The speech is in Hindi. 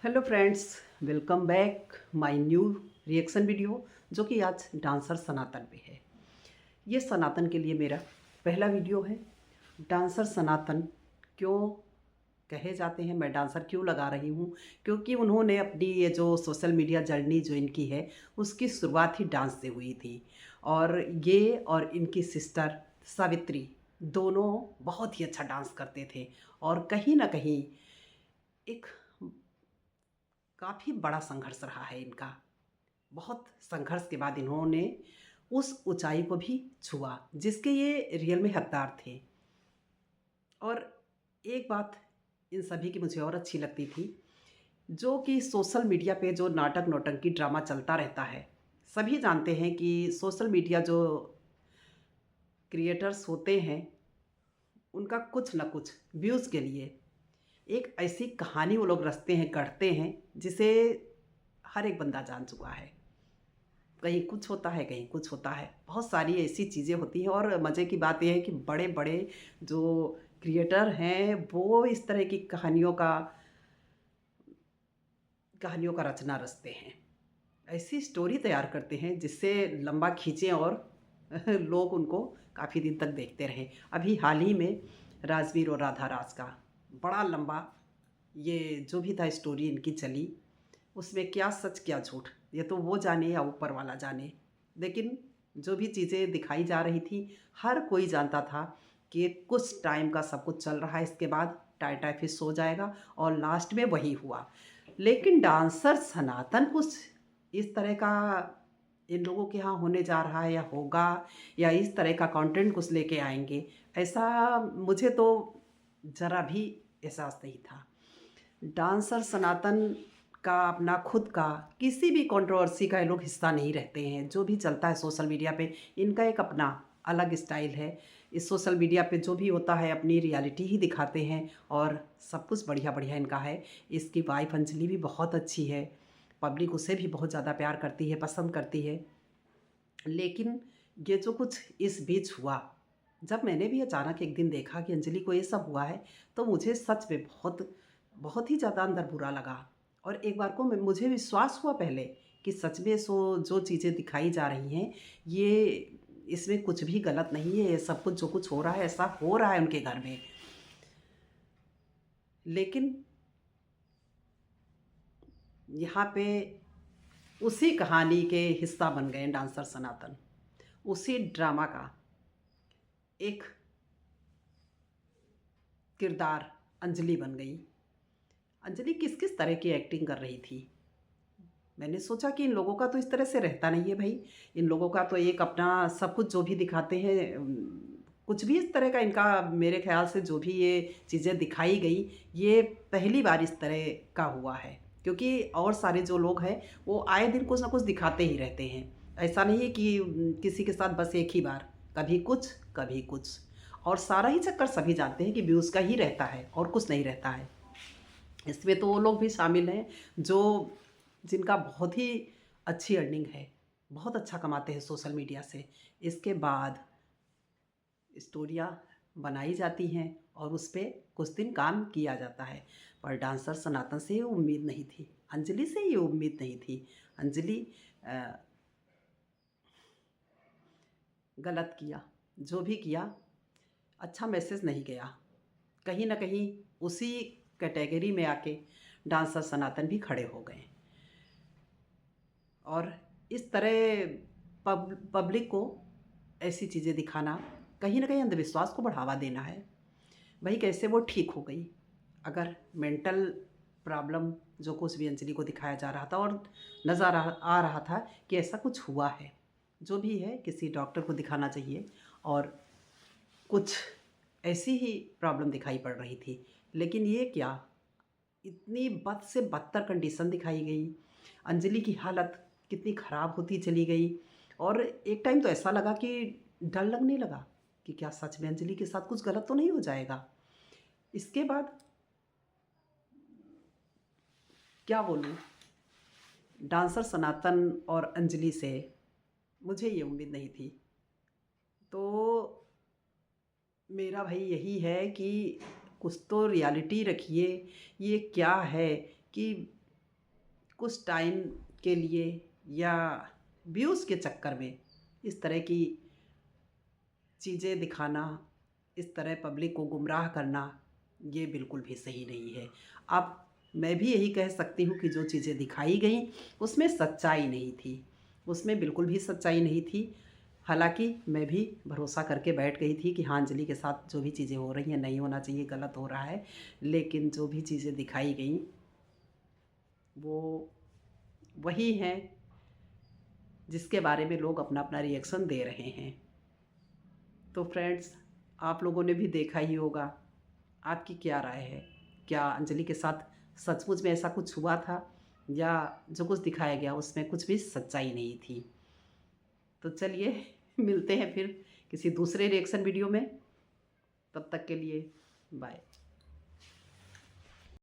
Hello friends, welcome back my new reaction video जो कि आज डांसर सनातन पे है। ये सनातन के लिए मेरा पहला वीडियो है। डांसर सनातन क्यों कहे जाते हैं, मैं डांसर क्यों लगा रही हूँ, क्योंकि उन्होंने अपनी ये जो सोशल मीडिया जर्नी जो इनकी है उसकी शुरुआत ही डांस से हुई थी। और ये और इनकी सिस्टर सावित्री दोनों बहुत ही अच्छा डांस करते थे। और कहीं ना कहीं एक काफ़ी बड़ा संघर्ष रहा है इनका। बहुत संघर्ष के बाद इन्होंने उस ऊंचाई को भी छुआ जिसके ये रियल में हकदार थे। और एक बात इन सभी की मुझे और अच्छी लगती थी, जो कि सोशल मीडिया पे जो नाटक नौटंकी ड्रामा चलता रहता है। सभी जानते हैं कि सोशल मीडिया जो क्रिएटर्स होते हैं उनका कुछ ना कुछ व्यूज़ के लिए एक ऐसी कहानी वो लोग रचते हैं, गढ़ते हैं, जिसे हर एक बंदा जान चुका है। कहीं कुछ होता है, कहीं कुछ होता है। बहुत सारी ऐसी चीज़ें होती हैं और मज़े की बात ये है कि बड़े-बड़े जो क्रिएटर हैं, वो इस तरह की कहानियों का रचना रचते हैं। ऐसी स्टोरी तैयार करते हैं जिससे लंबा खींचें और लोग उनको काफ़ी दिन तक देखते रहें। अभी हाल ही में राजवीर और राधा राज का बड़ा लंबा ये जो भी था स्टोरी इनकी चली, उसमें क्या सच क्या झूठ ये तो वो जाने या ऊपर वाला जाने। लेकिन जो भी चीज़ें दिखाई जा रही थी, हर कोई जानता था कि कुछ टाइम का सब कुछ चल रहा है, इसके बाद टाई टाई फिश हो जाएगा और लास्ट में वही हुआ। लेकिन डांसर सनातन कुछ इस तरह का इन लोगों के यहाँ होने जा रहा है या होगा, या इस तरह का कंटेंट कुछ लेके आएंगे, ऐसा मुझे तो ज़रा भी एहसास नहीं था। डांसर सनातन का अपना खुद का किसी भी कंट्रोवर्सी का ये लोग हिस्सा नहीं रहते हैं। जो भी चलता है सोशल मीडिया पे, इनका एक अपना अलग स्टाइल है। इस सोशल मीडिया पे जो भी होता है अपनी रियलिटी ही दिखाते हैं और सब कुछ बढ़िया बढ़िया इनका है। इसकी वाइफ अंजलि भी बहुत अच्छी है, पब्लिक उसे भी बहुत ज़्यादा प्यार करती है, पसंद करती है। लेकिन ये जो कुछ इस बीच हुआ, जब मैंने भी अचानक एक दिन देखा कि अंजलि को ये सब हुआ है, तो मुझे सच में बहुत बहुत ही ज़्यादा अंदर बुरा लगा। और एक बार को मुझे विश्वास हुआ पहले कि सच में जो चीज़ें दिखाई जा रही हैं, ये इसमें कुछ भी गलत नहीं है। ये सब कुछ जो कुछ हो रहा है ऐसा हो रहा है उनके घर में। लेकिन यहाँ पे उसी कहानी के हिस्सा बन गए डांसर सनातन। उसी ड्रामा का एक किरदार अंजलि बन गई। अंजलि किस किस तरह की एक्टिंग कर रही थी। मैंने सोचा कि इन लोगों का तो इस तरह से रहता नहीं है भाई। इन लोगों का तो एक अपना सब कुछ जो भी दिखाते हैं, कुछ भी इस तरह का इनका, मेरे ख्याल से जो भी ये चीज़ें दिखाई गई, ये पहली बार इस तरह का हुआ है। क्योंकि और सारे जो लोग हैं वो आए दिन कुछ ना कुछ दिखाते ही रहते हैं। ऐसा नहीं है कि किसी के साथ बस एक ही बार, कभी कुछ कभी कुछ। और सारा ही चक्कर सभी जानते हैं कि व्यूज़ का ही रहता है और कुछ नहीं रहता है। इसमें तो वो लोग भी शामिल हैं जो जिनका बहुत ही अच्छी अर्निंग है, बहुत अच्छा कमाते हैं सोशल मीडिया से। इसके बाद स्टोरियाँ बनाई जाती हैं और उस पे कुछ दिन काम किया जाता है। पर डांसर सनातन से ये उम्मीद नहीं थी, अंजलि से ये उम्मीद नहीं थी। अंजलि अ, गलत किया, जो भी किया अच्छा मैसेज नहीं गया। कहीं न कहीं उसी कैटेगरी में आके डांसर सनातन भी खड़े हो गए। और इस तरह पब्लिक को ऐसी चीज़ें दिखाना कहीं न कहीं अंधविश्वास को बढ़ावा देना है। भई कैसे वो ठीक हो गई? अगर मेंटल प्रॉब्लम जो कुछ भी अंजलि को दिखाया जा रहा था और नज़र आ रहा था कि ऐसा कुछ हुआ है, जो भी है किसी डॉक्टर को दिखाना चाहिए। और कुछ ऐसी ही प्रॉब्लम दिखाई पड़ रही थी। लेकिन ये क्या, इतनी बद से बदतर कंडीशन दिखाई गई। अंजलि की हालत कितनी ख़राब होती चली गई। और एक टाइम तो ऐसा लगा कि डर लगने लगा कि क्या सच में अंजलि के साथ कुछ गलत तो नहीं हो जाएगा। इसके बाद क्या बोलूँ, डांसर सनातन और अंजलि से मुझे ये उम्मीद नहीं थी। तो मेरा भाई यही है कि कुछ तो रियलिटी रखिए। ये क्या है कि कुछ टाइम के लिए या व्यूज़ के चक्कर में इस तरह की चीज़ें दिखाना, इस तरह पब्लिक को गुमराह करना, ये बिल्कुल भी सही नहीं है। अब मैं भी यही कह सकती हूँ कि जो चीज़ें दिखाई गईं उसमें सच्चाई नहीं थी, उसमें बिल्कुल भी सच्चाई नहीं थी। हालाँकि मैं भी भरोसा करके बैठ गई थी कि हाँ, अंजलि के साथ जो भी चीज़ें हो रही हैं नहीं होना चाहिए, गलत हो रहा है। लेकिन जो भी चीज़ें दिखाई गईं वो वही हैं जिसके बारे में लोग अपना-अपना रिएक्शन दे रहे हैं। तो फ्रेंड्स, आप लोगों ने भी देखा ही होगा, आपकी क्या राय है? क्या अंजलि के साथ सचमुच में ऐसा कुछ हुआ था या जो कुछ दिखाया गया उसमें कुछ भी सच्चाई नहीं थी? तो चलिए मिलते हैं फिर किसी दूसरे रिएक्शन वीडियो में, तब तक के लिए बाय।